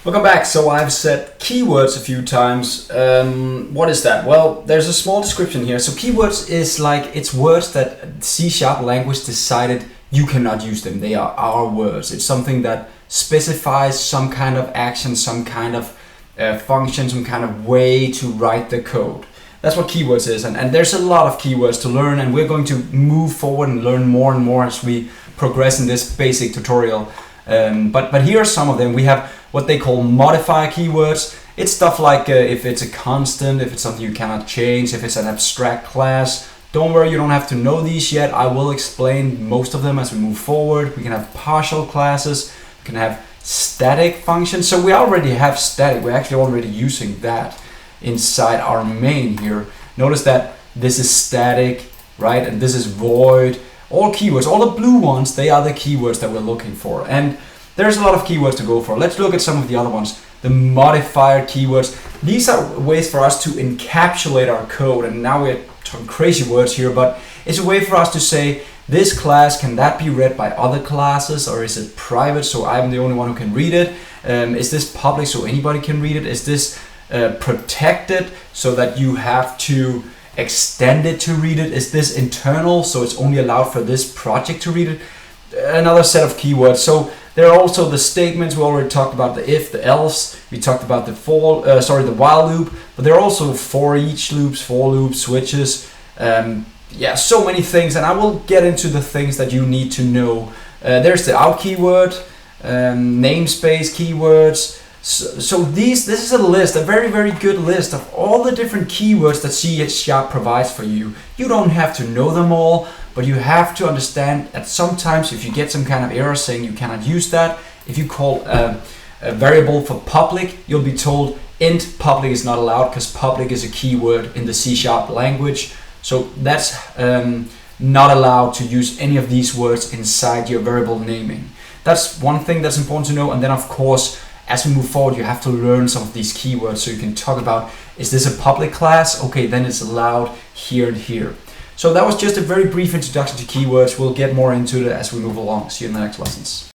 Welcome back. So I've said keywords a few times. What is that? Well, there's a small description here. So keywords is like, it's words that C# language decided you cannot use them. They are our words. It's something that specifies some kind of action, some kind of function, some kind of way to write the code. That's what keywords is. And there's a lot of keywords to learn, and we're going to move forward and learn more and more as we progress in this basic tutorial. But here are some of them. We have what they call modifier keywords. It's stuff like if it's a constant, if it's something you cannot change, if it's an abstract class. Don't worry, you don't have to know these yet. I will explain most of them as we move forward. We can have partial classes, we can have static functions. So we already have static, we're actually already using that inside our main here. Notice that this is static, right? And this is void. All keywords, all the blue ones, they are the keywords that we're looking for. And there's a lot of keywords to go for. Let's look at some of the other ones. The modifier keywords. These are ways for us to encapsulate our code. And now we're talking crazy words here, but it's a way for us to say, this class, can that be read by other classes, or is it private so I'm the only one who can read it? Is this public so anybody can read it? Is this protected so that you have to extend it to read it? Is this internal so it's only allowed for this project to read it? Another set of keywords. So there are also the statements. We already talked about the if, the else. We talked about the the while loop, but there are also for each loops, for loops, switches. Yeah, so many things, and I will get into the things that you need to know. There's the out keyword, namespace keywords. So this is a list, a very, very good list of all the different keywords that C# provides for you. You don't have to know them all, but you have to understand that sometimes if you get some kind of error saying you cannot use that, if you call a variable for public, you'll be told int public is not allowed because public is a keyword in the C# language. So that's not allowed to use any of these words inside your variable naming. That's one thing that's important to know. And then of course, as we move forward, you have to learn some of these keywords so you can talk about, is this a public class? Okay, then it's allowed here and here. So that was just a very brief introduction to keywords. We'll get more into it as we move along. See you in the next lessons.